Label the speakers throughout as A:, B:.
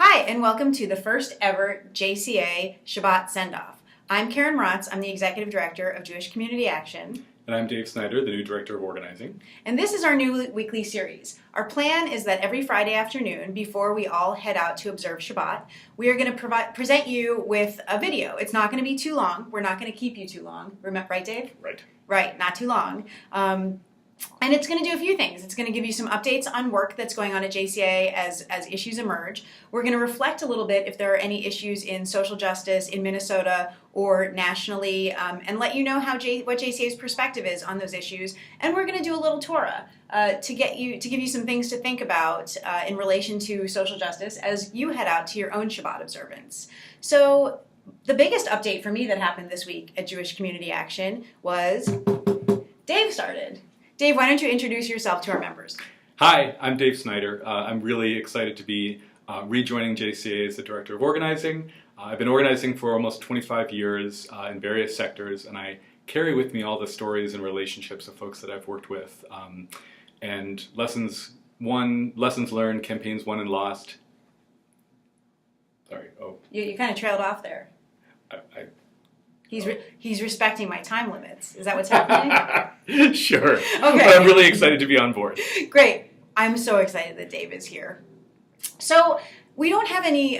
A: Hi, and welcome to the first ever JCA Shabbat Sendoff. I'm Karen Rotz. I'm the Executive Director of Jewish Community Action.
B: And I'm Dave Snyder, the new Director of Organizing.
A: And this is our new weekly series. Our plan is that every Friday afternoon, before we all head out to observe Shabbat, we are going to present you with a video. It's not going to be too long. We're not going to keep you too long. Remember, right, Dave?
B: Right.
A: Right, not too long. And it's going to do a few things. It's going to give you some updates on work that's going on at JCA as issues emerge. We're going to reflect a little bit if there are any issues in social justice in Minnesota or nationally, and let you know what JCA's perspective is on those issues. And we're going to do a little Torah to give you some things to think about in relation to social justice as you head out to your own Shabbat observance. So the biggest update for me that happened this week at Jewish Community Action was Dave started. Dave, why don't you introduce yourself to our members?
B: Hi, I'm Dave Snyder. I'm really excited to be rejoining JCA as the Director of Organizing. I've been organizing for almost 25 years in various sectors, and I carry with me all the stories and relationships of folks that I've worked with, and lessons learned, campaigns won and lost. Sorry,
A: You kind of trailed off there. He's respecting my time limits. Is that what's happening?
B: Sure.
A: Okay.
B: But I'm really excited to be on board.
A: Great. I'm so excited that Dave is here. So we don't have any,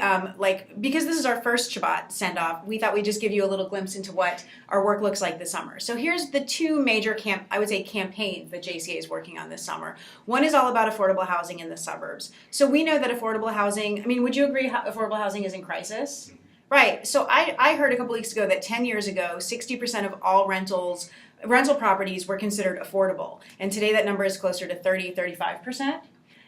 A: because this is our first Shabbat send-off, we thought we'd just give you a little glimpse into what our work looks like this summer. So here's the two major campaigns that JCA is working on this summer. One is all about affordable housing in the suburbs. So we know that affordable housing, would you agree affordable housing is in crisis? Right. So I heard a couple weeks ago that 10 years ago, 60% of all rental properties were considered affordable. And today that number is closer to 35%.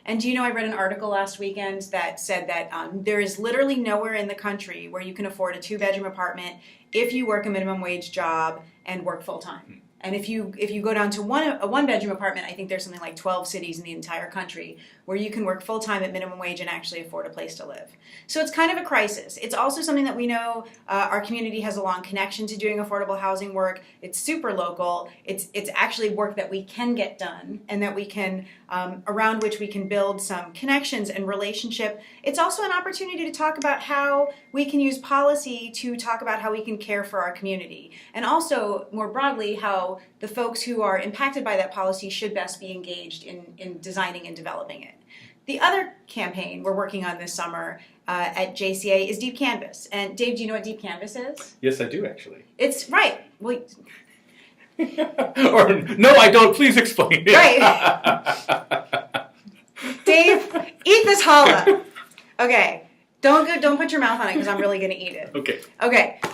A: And do you know, I read an article last weekend that said that there is literally nowhere in the country where you can afford a 2-bedroom apartment if you work a minimum wage job and work full time. And if you go down to a 1-bedroom apartment, I think there's something like 12 cities in the entire country where you can work full-time at minimum wage and actually afford a place to live. So it's kind of a crisis. It's also something that we know our community has a long connection to doing affordable housing work. It's super local. It's actually work that we can get done and that we can, around which we can build some connections and relationship. It's also an opportunity to talk about how we can use policy to talk about how we can care for our community. And also, more broadly, how the folks who are impacted by that policy should best be engaged in designing and developing it. The other campaign we're working on this summer at JCA is Deep Canvas. And Dave, do you know what Deep Canvas is?
B: Yes, I do, actually.
A: It's right. Well,
B: or no, I don't. Please explain it.
A: Right. Dave, eat this challah. Okay. Don't put your mouth on it because I'm really going to eat it. Okay.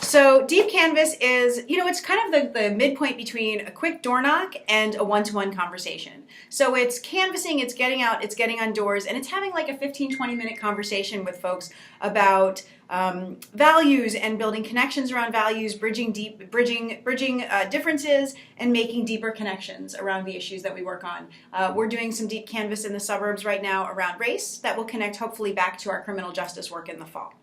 A: So Deep Canvas is, it's kind of the midpoint between a quick door knock and a one-to-one conversation. So it's canvassing, it's getting out, it's getting on doors, and it's having like a 15-20 minute conversation with folks about values and building connections around values, bridging differences, and making deeper connections around the issues that we work on. We're doing some deep canvas in the suburbs right now around race that will connect hopefully back to our criminal justice work in the fall.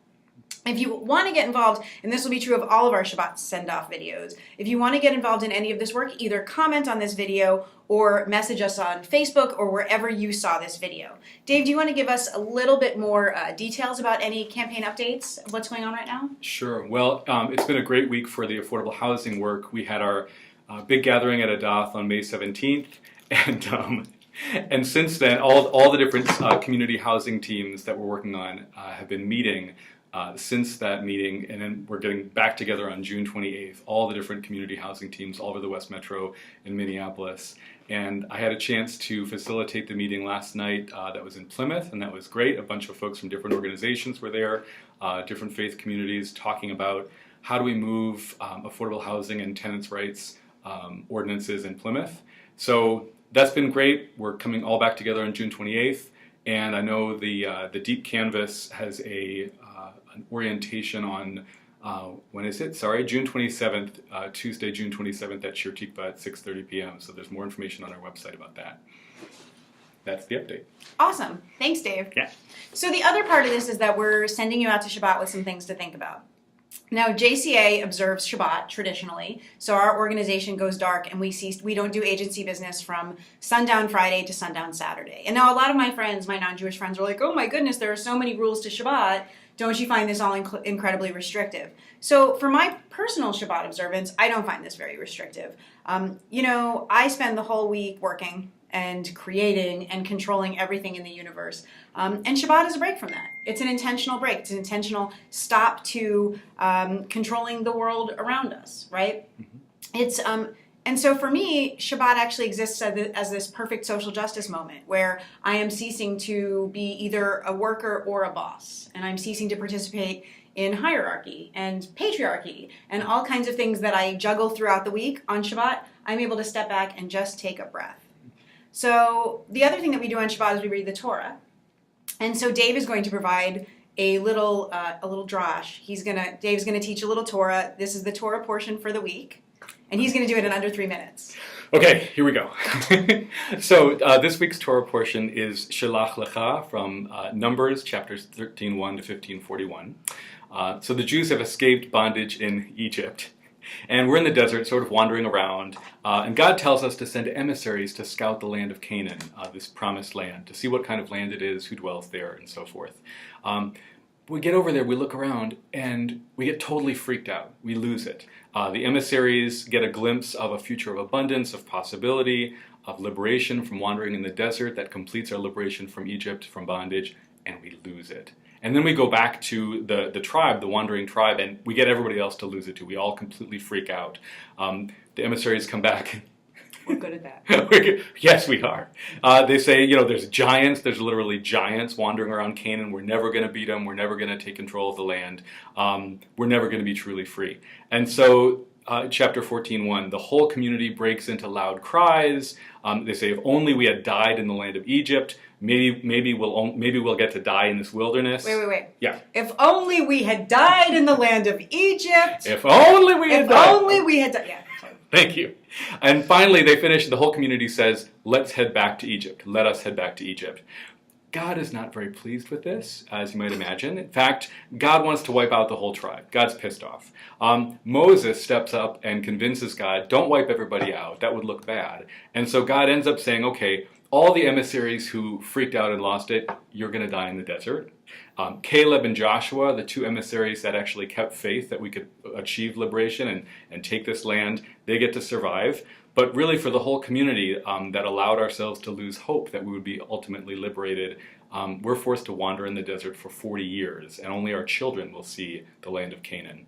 A: If you want to get involved, and this will be true of all of our Shabbat send-off videos, if you want to get involved in any of this work, either comment on this video or message us on Facebook or wherever you saw this video. Dave, do you want to give us a little bit more details about any campaign updates of what's going on right now?
B: Sure. Well, it's been a great week for the affordable housing work. We had our big gathering at Adath on May 17th, and since then, all the different community housing teams that we're working on have been meeting since that meeting, and then we're getting back together on June 28th, all the different community housing teams all over the West Metro in Minneapolis. And I had a chance to facilitate the meeting last night that was in Plymouth, and that was great. A bunch of folks from different organizations were there, different faith communities, talking about how do we move affordable housing and tenants' rights ordinances in Plymouth. So that's been great. We're coming all back together on June 28th, and I know the Deep Canvas has an orientation on, when is it? Sorry, June 27th, Tuesday, June 27th at Shir Tikva at 6:30 p.m. So there's more information on our website about that. That's the update.
A: Awesome. Thanks, Dave.
B: Yeah.
A: So the other part of this is that we're sending you out to Shabbat with some things to think about. Now, JCA observes Shabbat traditionally, so our organization goes dark and we don't do agency business from sundown Friday to sundown Saturday. And now a lot of my friends, my non-Jewish friends, are like, oh my goodness, there are so many rules to Shabbat. Don't you find this all incredibly restrictive? So for my personal Shabbat observance, I don't find this very restrictive. I spend the whole week working and creating and controlling everything in the universe. And Shabbat is a break from that. It's an intentional break. It's an intentional stop to controlling the world around us, right? Mm-hmm. And so for me, Shabbat actually exists as this perfect social justice moment where I am ceasing to be either a worker or a boss. And I'm ceasing to participate in hierarchy and patriarchy and all kinds of things that I juggle throughout the week. On Shabbat, I'm able to step back and just take a breath. So the other thing that we do on Shabbat is we read the Torah. And so Dave is going to provide a little drash. Dave's gonna teach a little Torah. This is the Torah portion for the week. And he's going to do it in under 3 minutes.
B: Okay, here we go. So this week's Torah portion is Shelach Lecha from Numbers, chapters 13:1 to 15:41. So the Jews have escaped bondage in Egypt. And we're in the desert, sort of wandering around. And God tells us to send emissaries to scout the land of Canaan, this promised land, to see what kind of land it is, who dwells there, and so forth. We get over there, we look around, and we get totally freaked out. We lose it. The emissaries get a glimpse of a future of abundance, of possibility, of liberation from wandering in the desert that completes our liberation from Egypt, from bondage, and we lose it. And then we go back to the tribe, the wandering tribe, and we get everybody else to lose it too. We all completely freak out. The emissaries come back.
A: We're good at that.
B: Yes, we are. They say, there's giants. There's literally giants wandering around Canaan. We're never going to beat them. We're never going to take control of the land. We're never going to be truly free. And so, chapter 14:1, the whole community breaks into loud cries. They say, if only we had died in the land of Egypt. Maybe we'll get to die in this wilderness.
A: Wait.
B: Yeah.
A: If only we had died in the land of Egypt.
B: If only we had died.
A: If only we had died. Yeah.
B: Thank you. And finally, they finish, the whole community says, let's head back to Egypt. Let us head back to Egypt. God is not very pleased with this, as you might imagine. In fact, God wants to wipe out the whole tribe. God's pissed off. Moses steps up and convinces God, don't wipe everybody out. That would look bad. And so God ends up saying, okay, all the emissaries who freaked out and lost it, you're going to die in the desert. Caleb and Joshua, the two emissaries that actually kept faith that we could achieve liberation and take this land, they get to survive. But really for the whole community that allowed ourselves to lose hope that we would be ultimately liberated, we're forced to wander in the desert for 40 years, and only our children will see the land of Canaan.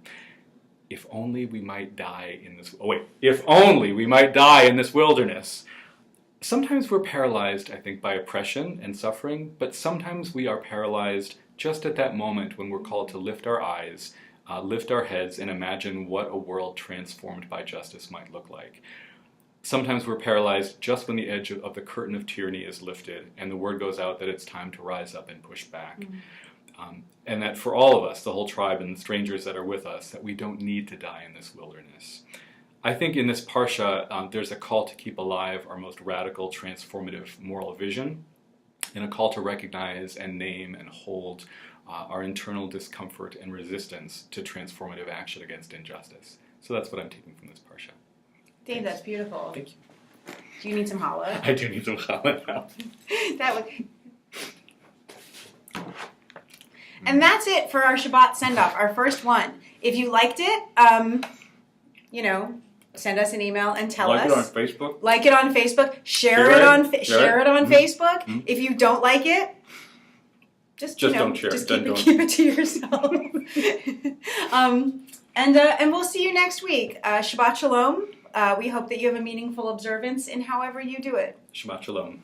B: If only we might die in this... If only we might die in this wilderness. Sometimes we're paralyzed, I think, by oppression and suffering, but sometimes we are paralyzed just at that moment when we're called to lift our eyes, lift our heads, and imagine what a world transformed by justice might look like. Sometimes we're paralyzed just when the edge of the curtain of tyranny is lifted and the word goes out that it's time to rise up and push back. Mm-hmm. And that for all of us, the whole tribe and the strangers that are with us, that we don't need to die in this wilderness. I think in this Parsha, there's a call to keep alive our most radical, transformative moral vision, and a call to recognize and name and hold our internal discomfort and resistance to transformative action against injustice. So that's what I'm taking from this Parsha.
A: Dave, that's beautiful.
B: Thank you.
A: Do you need some challah?
B: I do need some challah now.
A: And that's it for our Shabbat Sendoff, our first one. If you liked it, send us an email and tell us.
B: Like it on Facebook.
A: Like it on Facebook. Share it on Facebook.
B: Mm-hmm.
A: If you don't like it, just
B: don't share.
A: Just keep it to yourself. And we'll see you next week. Shabbat Shalom. We hope that you have a meaningful observance in however you do it.
B: Shabbat Shalom.